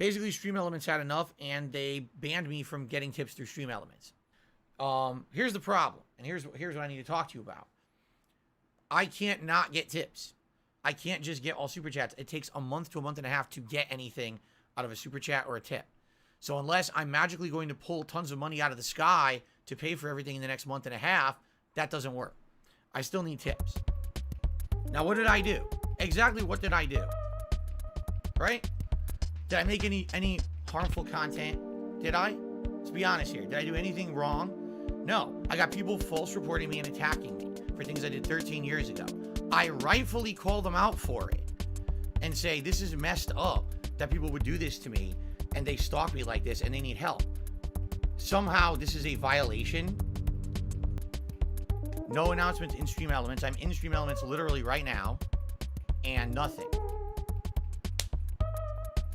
Basically, Stream Elements had enough, and they banned me from getting tips through Stream Elements. Here's the problem, and here's what I need to talk to you about. I can't not get tips. I can't just get all super chats. It takes a month to a month and a half to get anything out of a super chat or a tip. So unless I'm magically going to pull tons of money out of the sky to pay for everything in the next month and a half, that doesn't work. I still need tips. Now, what did I do? Exactly what did I do? Right? Did I make any harmful content? Did I? Let's be honest here. Did I do anything wrong? No. I got people false reporting me and attacking me for things I did 13 years ago. I rightfully call them out for it and say, this is messed up that people would do this to me and they stalk me like this and they need help. Somehow this is a violation. No announcements in Stream Elements. I'm in Stream Elements literally right now and nothing.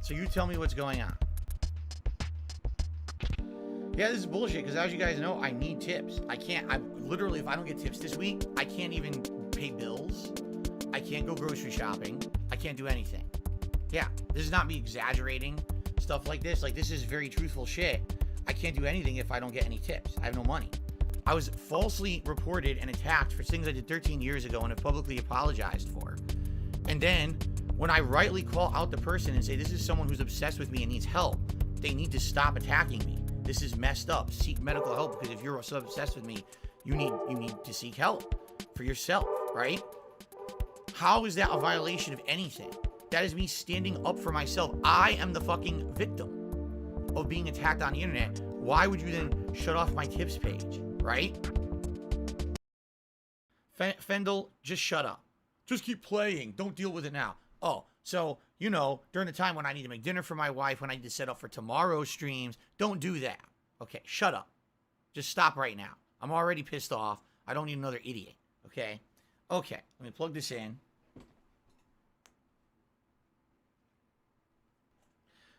So you tell me what's going on. Yeah, this is bullshit because as you guys know, I need tips. I literally, if I don't get tips this week, I can't even pay bills. I can't go grocery shopping. I can't do anything. Yeah, this is not me exaggerating stuff like this. Like, this is very truthful shit. I can't do anything if I don't get any tips. I have no money. I was falsely reported and attacked for things I did 13 years ago and have publicly apologized for. And then when I rightly call out the person and say, this is someone who's obsessed with me and needs help, they need to stop attacking me. This is messed up. Seek medical help, because if you're so obsessed with me, you need to seek help for yourself, right? How is that a violation of anything? That is me standing up for myself. I am the fucking victim of being attacked on the internet. Why would you then shut off my tips page, right? Fendel, just shut up. Just keep playing. Don't deal with it now. Oh, so, you know, during the time when I need to make dinner for my wife, when I need to set up for tomorrow's streams, don't do that. Okay, shut up. Just stop right now. I'm already pissed off. I don't need another idiot, okay? Okay, let me plug this in.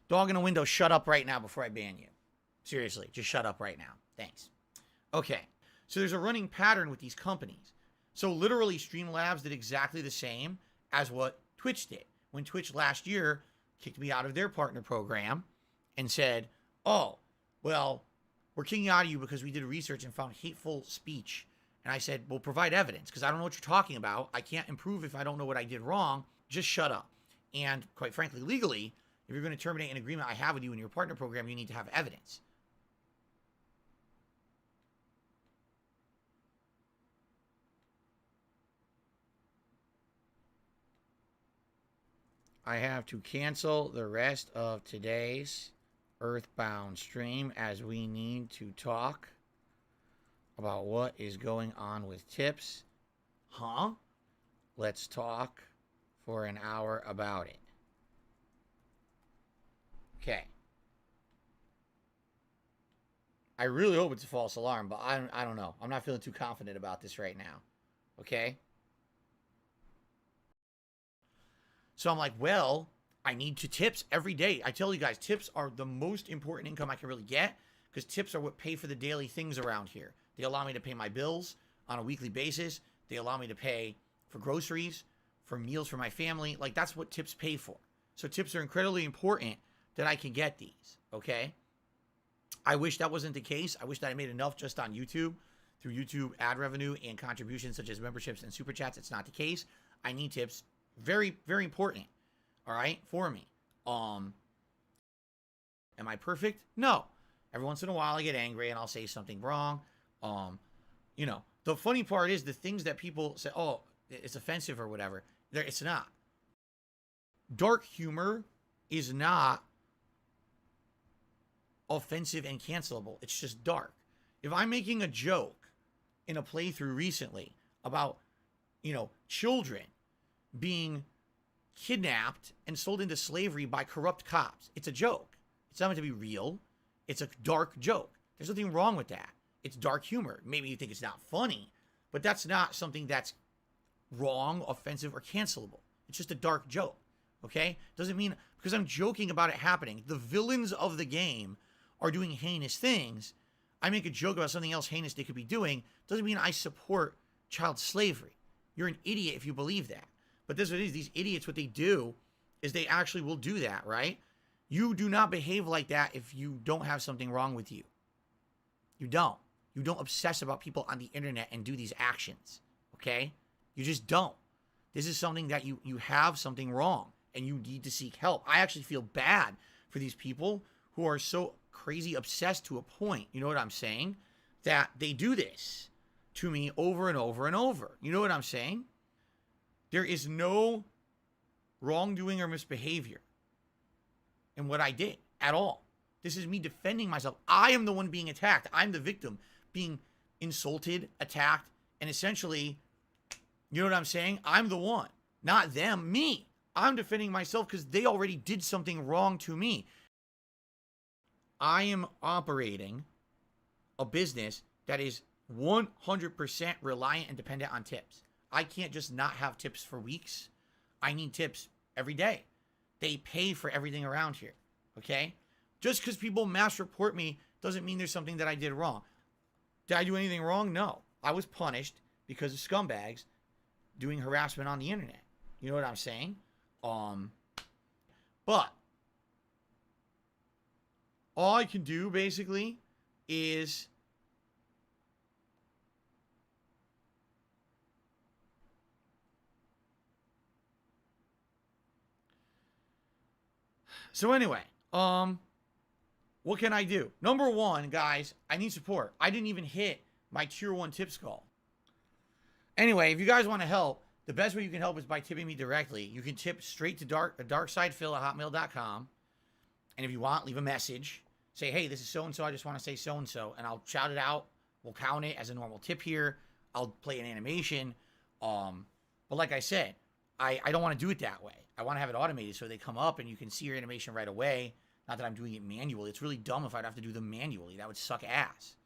Dog in a window, shut up right now before I ban you. Seriously, just shut up right now. Thanks. Okay, so there's a running pattern with these companies. So literally, Streamlabs did exactly the same as what Twitch did. When Twitch last year kicked me out of their partner program and said, oh, well, we're kicking you out of you because we did research and found hateful speech. And I said, well, provide evidence, because I don't know what you're talking about. I can't improve if I don't know what I did wrong. Just shut up. And quite frankly, legally, if you're going to terminate an agreement I have with you in your partner program, you need to have evidence. I have to cancel the rest of today's Earthbound stream as we need to talk about what is going on with tips. Huh? Let's talk for an hour about it. Okay. I really hope it's a false alarm, but I don't know. I'm not feeling too confident about this right now. Okay? So I'm like, well, I need to tips every day. I tell you guys, tips are the most important income I can really get, because tips are what pay for the daily things around here. They allow me to pay my bills on a weekly basis. They allow me to pay for groceries, for meals for my family. Like, that's what tips pay for. So tips are incredibly important that I can get these, okay? I wish that wasn't the case. I wish that I made enough just on YouTube through YouTube ad revenue and contributions such as memberships and super chats. It's not the case. I need tips. Very, very important, all right, for me. Am I perfect? No. Every once in a while I get angry and I'll say something wrong. You know, the funny part is the things that people say, oh, it's offensive or whatever. It's not. Dark humor is not offensive and cancelable. It's just dark. If I'm making a joke in a playthrough recently about, you know, children being kidnapped and sold into slavery by corrupt cops, it's a joke. It's not meant to be real. It's a dark joke. There's nothing wrong with that. It's dark humor. Maybe you think it's not funny, but that's not something that's wrong, offensive, or cancelable. It's just a dark joke, okay? Doesn't mean because I'm joking about it happening. The villains of the game are doing heinous things. I make a joke about something else heinous they could be doing. Doesn't mean I support child slavery. You're an idiot if you believe that. But this is what it is. These idiots, what they do is they actually will do that, right? You do not behave like that if you don't have something wrong with you. You don't. You don't obsess about people on the internet and do these actions, okay? You just don't. This is something that you have something wrong and you need to seek help. I actually feel bad for these people who are so crazy obsessed to a point, you know what I'm saying, that they do this to me over and over and over. You know what I'm saying? There is no wrongdoing or misbehavior in what I did at all. This is me defending myself. I am the one being attacked. I'm the victim being insulted, attacked, and essentially, you know what I'm saying? I'm the one, not them, me. I'm defending myself because they already did something wrong to me. I am operating a business that is 100% reliant and dependent on tips. I can't just not have tips for weeks. I need tips every day. They pay for everything around here, okay? Just because people mass report me doesn't mean there's something that I did wrong. Did I do anything wrong? No. I was punished because of scumbags doing harassment on the internet. You know what I'm saying? But all I can do basically is so anyway, what can I do? Number one, guys, I need support. I didn't even hit my tier 1 tips call. Anyway, if you guys want to help, the best way you can help is by tipping me directly. You can tip straight to darksidephil@hotmail.com. And if you want, leave a message. Say, hey, this is so-and-so. I just want to say so-and-so. And I'll shout it out. We'll count it as a normal tip here. I'll play an animation. But like I said, I don't want to do it that way. I want to have it automated so they come up and you can see your animation right away. Not that I'm doing it manually. It's really dumb if I'd have to do them manually. That would suck ass.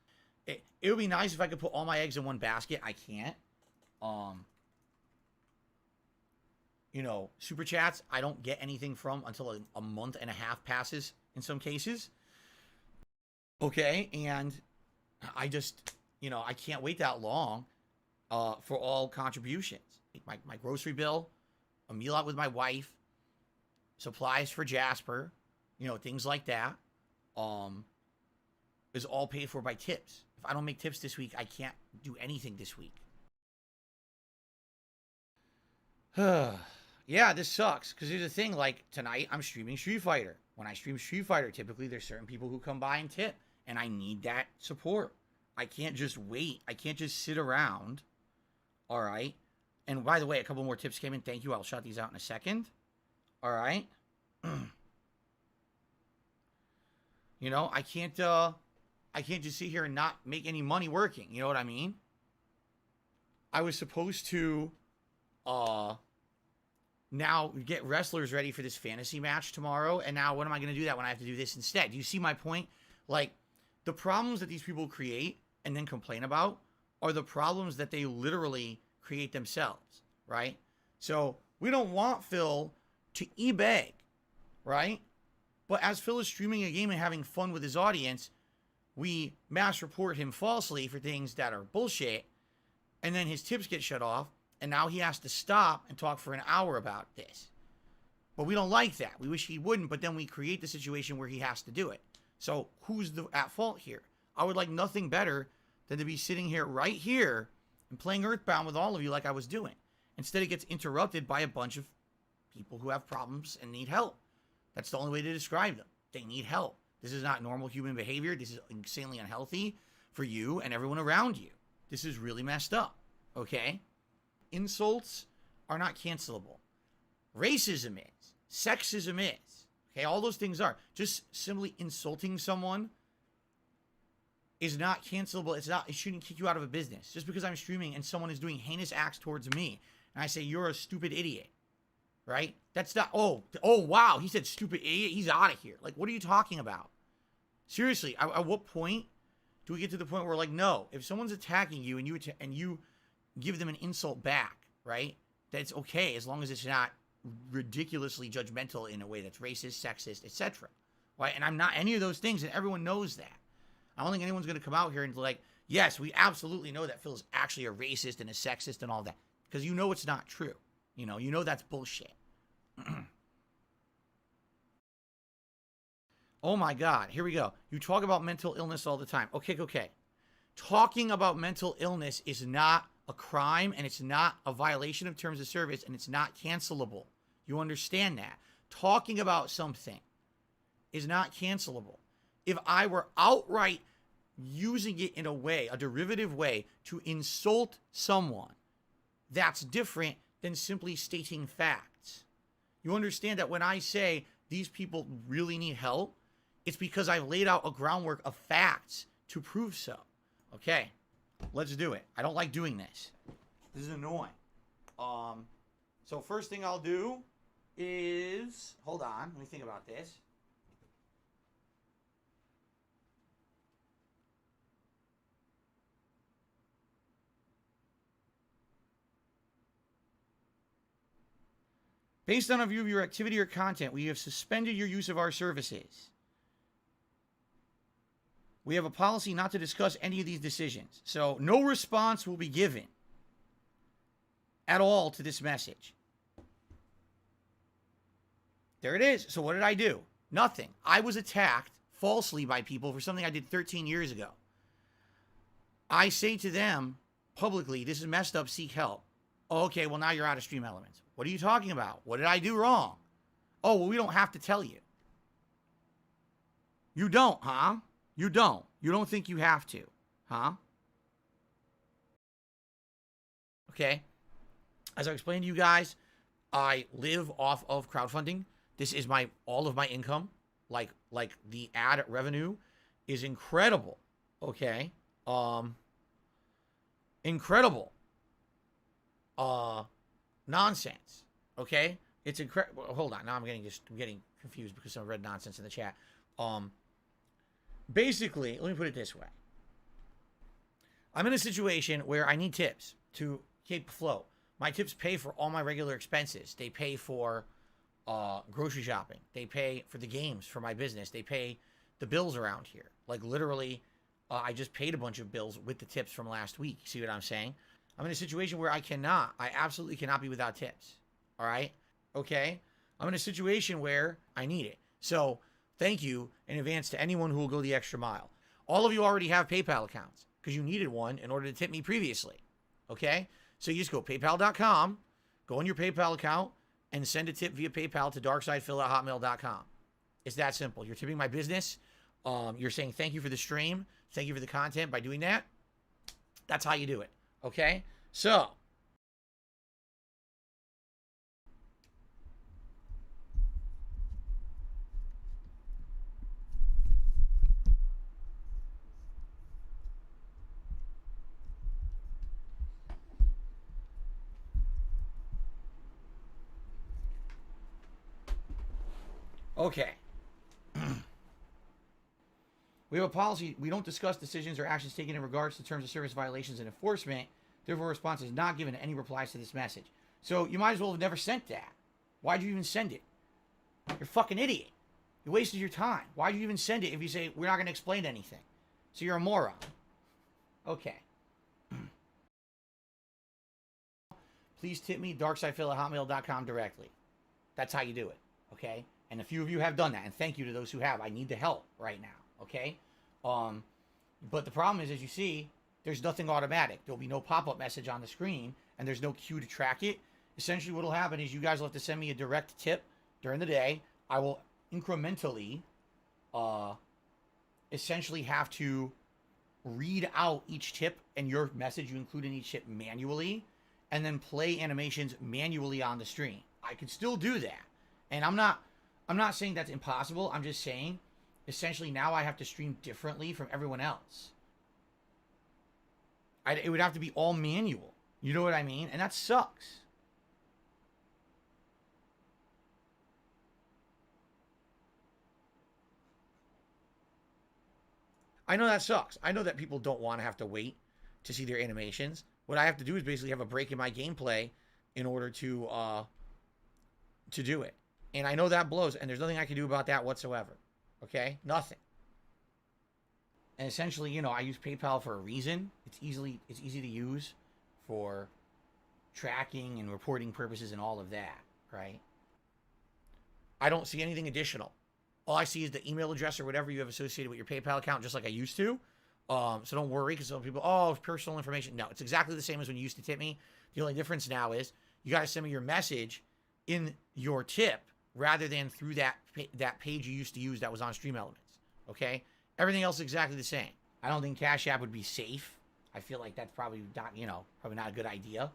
It would be nice if I could put all my eggs in one basket. I can't. You know, super chats, I don't get anything from until a month and a half passes in some cases. Okay, and I just, you know, I can't wait that long for all contributions. My grocery bill, a meal out with my wife, supplies for Jasper, you know, things like that, is all paid for by tips. If I don't make tips this week, I can't do anything this week. Yeah, this sucks. Because here's the thing, like, tonight I'm streaming Street Fighter. When I stream Street Fighter, typically there's certain people who come by and tip. And I need that support. I can't just wait. I can't just sit around. All right. And by the way, a couple more tips came in. Thank you. I'll shout these out in a second. All right. You know, I can't just sit here and not make any money working. You know what I mean? I was supposed to now get wrestlers ready for this fantasy match tomorrow. And now when am I going to do that when I have to do this instead? Do you see my point? Like, the problems that these people create and then complain about are the problems that they literally create themselves, right? So we don't want Phil to e-beg, right? But as Phil is streaming a game and having fun with his audience, we mass report him falsely for things that are bullshit, and then his tips get shut off, and now he has to stop and talk for an hour about this. But we don't like that. We wish he wouldn't, but then we create the situation where he has to do it. So who's at fault here? I would like nothing better than to be sitting here right here and playing Earthbound with all of you like I was doing. Instead, it gets interrupted by a bunch of people who have problems and need help. That's the only way to describe them. They need help. This is not normal human behavior. This is insanely unhealthy for you and everyone around you. This is really messed up, okay? Insults are not cancelable. Racism is. Sexism is. Okay, all those things are. Just simply insulting someone is not cancelable. It shouldn't kick you out of a business. Just because I'm streaming and someone is doing heinous acts towards me, and I say, you're a stupid idiot, right? That's not, oh, wow, he said stupid idiot. He's out of here. Like, what are you talking about? Seriously, at what point do we get to the point where, like, no, if someone's attacking you and you give them an insult back, right? That's okay as long as it's not ridiculously judgmental in a way that's racist, sexist, etc. Right? And I'm not any of those things, and everyone knows that. I don't think anyone's going to come out here and like, yes, we absolutely know that Phil is actually a racist and a sexist and all that, because you know it's not true. You know that's bullshit. Oh my God, here we go. You talk about mental illness all the time. Okay, okay. Talking about mental illness is not a crime, and it's not a violation of terms of service, and it's not cancelable. You understand that? Talking about something is not cancelable. If I were outright using it in a way, a derivative way, to insult someone, that's different than simply stating facts. You understand that when I say these people really need help, it's because I've laid out a groundwork of facts to prove so. Okay, let's do it. I don't like doing this. This is annoying. So first thing I'll do is, hold on, let me think about this. Based on a view of your activity or content, we have suspended your use of our services. We have a policy not to discuss any of these decisions. So no response will be given at all to this message. There it is. So what did I do? Nothing. I was attacked falsely by people for something I did 13 years ago. I say to them publicly, this is messed up, seek help. Oh, okay, well now you're out of Stream Elements. What are you talking about? What did I do wrong? Oh, well, we don't have to tell you. You don't, huh? You don't. You don't think you have to, huh? Okay. As I explained to you guys, I live off of crowdfunding. This is all of my income. Like the ad revenue is incredible. Okay. Incredible. Nonsense. Okay. It's incredible. Hold on. Now I'm getting confused because I read nonsense in the chat. Basically, let me put it this way. I'm in a situation where I need tips to keep afloat. My tips pay for all my regular expenses. They pay for grocery shopping. They pay for the games for my business. They pay the bills around here. Like literally, I just paid a bunch of bills with the tips from last week. See what I'm saying? I'm in a situation where I absolutely cannot be without tips. All right? Okay? I'm in a situation where I need it. So thank you in advance to anyone who will go the extra mile. All of you already have PayPal accounts because you needed one in order to tip me previously. Okay? So you just go paypal.com, go on your PayPal account, and send a tip via PayPal to darksidephil@hotmail.com. It's that simple. You're tipping my business. You're saying thank you for the stream. Thank you for the content. By doing that, that's how you do it. Okay? So okay. We have a policy. We don't discuss decisions or actions taken in regards to terms of service violations and enforcement. Therefore, response is not given to any replies to this message. So you might as well have never sent that. Why'd you even send it? You're a fucking idiot. You wasted your time. Why'd you even send it if you say we're not going to explain anything? So you're a moron. Okay. Please tip me, darksidephil@hotmail.com directly. That's how you do it. Okay? And a few of you have done that. And thank you to those who have. I need the help right now. Okay? But the problem is, as you see, there's nothing automatic. There'll be no pop-up message on the screen, and there's no cue to track it. Essentially, what will happen is you guys will have to send me a direct tip during the day. I will incrementally, essentially have to read out each tip and your message you include in each tip manually, and then play animations manually on the stream. I could still do that. And I'm not saying that's impossible. I'm just saying, essentially, now I have to stream differently from everyone else. It would have to be all manual. You know what I mean? And that sucks. I know that sucks. I know that people don't want to have to wait to see their animations. What I have to do is basically have a break in my gameplay in order to do it. And I know that blows, and there's nothing I can do about that whatsoever. Okay? Nothing. And essentially, you know, I use PayPal for a reason. It's easy to use for tracking and reporting purposes and all of that, right? I don't see anything additional. All I see is the email address or whatever you have associated with your PayPal account, just like I used to. So don't worry, because some people, oh, personal information. No, it's exactly the same as when you used to tip me. The only difference now is you got to send me your message in your tip rather than through that page you used to use that was on Stream Elements. Okay? Everything else is exactly the same. I don't think Cash App would be safe. I feel like that's probably not, probably not a good idea.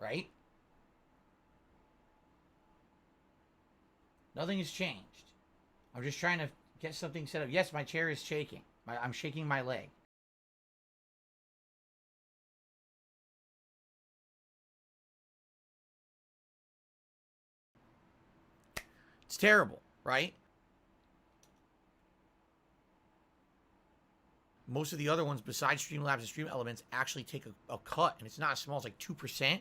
Right? Nothing has changed. I'm just trying to get something set up. Yes, my chair is shaking. I'm shaking my leg. It's terrible, right? Most of the other ones besides Streamlabs and Stream Elements actually take a cut, and it's not small, it's like 2%.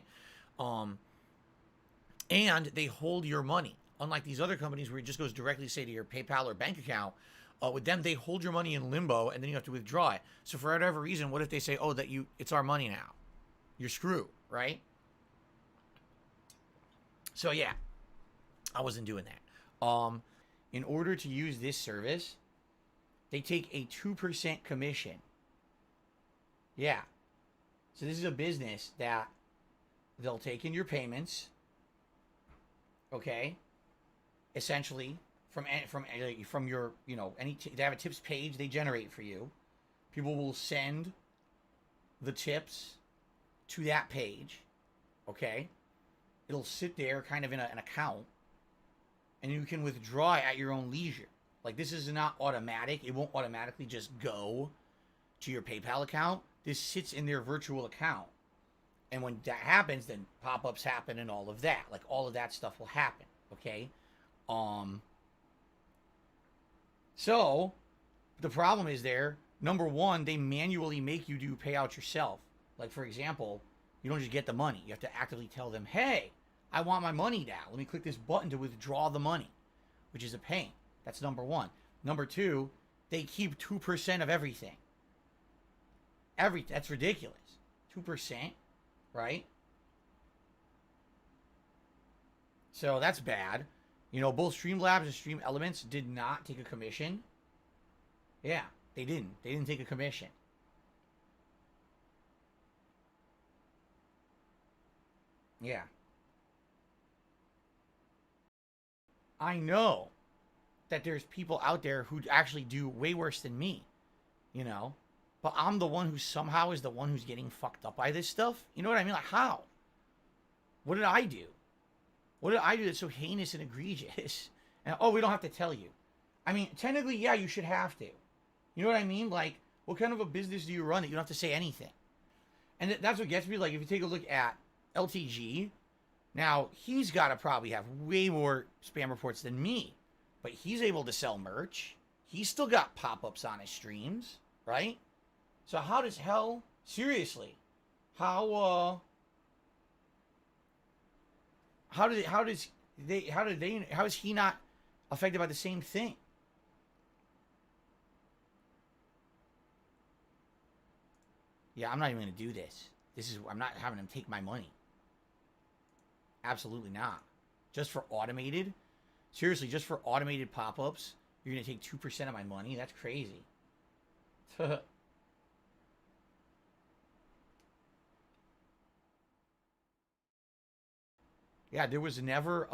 And they hold your money. Unlike these other companies where it just goes directly, say, to your PayPal or bank account, with them, they hold your money in limbo, and then you have to withdraw it. So for whatever reason, what if they say, oh, it's our money now? You're screwed, right? So yeah, I wasn't doing that. In order to use this service, they take a 2% commission. Yeah. So this is a business that they'll take in your payments. Okay. Essentially, from your, they have a tips page they generate for you. People will send the tips to that page. Okay. It'll sit there kind of in an account, and you can withdraw it at your own leisure. Like, this is not automatic. It won't automatically just go to your PayPal account. This sits in their virtual account. And when that happens, then pop-ups happen and all of that. Like, all of that stuff will happen. Okay? So, the problem is there, number one, they manually make you do payouts yourself. Like, for example, you don't just get the money. You have to actively tell them, hey, I want my money now. Let me click this button to withdraw the money, which is a pain. That's number one. Number two, they keep 2% of everything. That's ridiculous. 2%, right? So that's bad. Both Streamlabs and Stream Elements did not take a commission. Yeah, they didn't. They didn't take a commission. Yeah. I know that there's people out there who actually do way worse than me, but I'm the one who somehow is the one who's getting fucked up by this stuff. You know what I mean? Like, how? What did I do? What did I do that's so heinous and egregious? And, oh, we don't have to tell you. I mean, technically, yeah, you should have to. You know what I mean? Like, what kind of a business do you run that you don't have to say anything? And that's what gets me. Like, if you take a look at LTG, now, he's got to probably have way more spam reports than me. But he's able to sell merch. He's still got pop-ups on his streams, right? So how does hell, seriously, how is he not affected by the same thing? Yeah, I'm not even going to do this. I'm not having him take my money. Absolutely not. Just for automated? Seriously, just for automated pop-ups, you're going to take 2% of my money? That's crazy. Yeah, there was never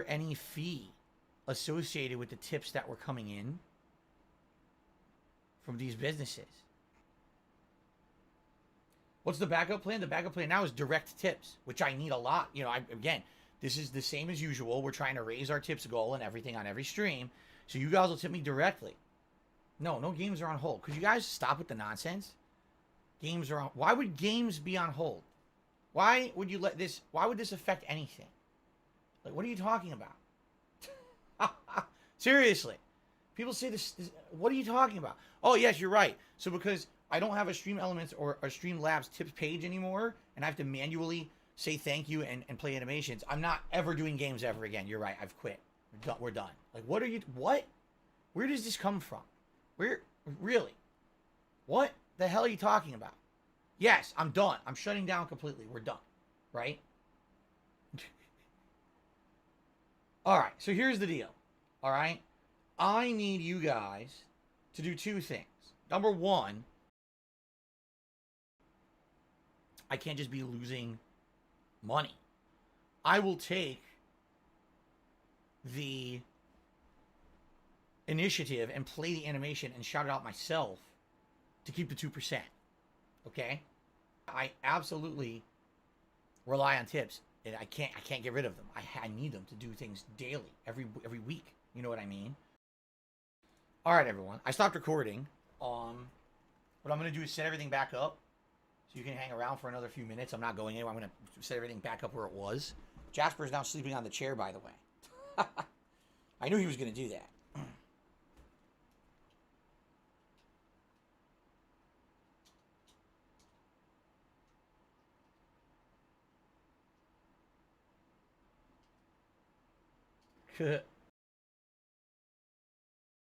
any fee associated with the tips that were coming in from these businesses. What's the backup plan? The backup plan now is direct tips, which I need a lot. Again, this is the same as usual. We're trying to raise our tips goal and everything on every stream. So you guys will tip me directly. No games are on hold. Could you guys stop with the nonsense? Games are on. Why would games be on hold? Why would this affect anything? Like, what are you talking about? Seriously. People say this, what are you talking about? Oh, yes, you're right. So because I don't have a Stream Elements or a Streamlabs tips page anymore, and I have to manually say thank you and play animations, I'm not ever doing games ever again. You're right. I've quit. We're done. Like, what? Where does this come from? Really? What the hell are you talking about? Yes, I'm done. I'm shutting down completely. We're done. Right? All right, so here's the deal. All right, I need you guys to do two things. Number one, I can't just be losing money. I will take the initiative and play the animation and shout it out myself to keep the 2%. Okay? I absolutely rely on tips, and I can't get rid of them. I need them to do things daily, every week. You know what I mean? All right, everyone. I stopped recording. What I'm going to do is set everything back up so you can hang around for another few minutes. I'm not going anywhere. I'm going to set everything back up where it was. Jasper's now sleeping on the chair, by the way. I knew he was going to do that.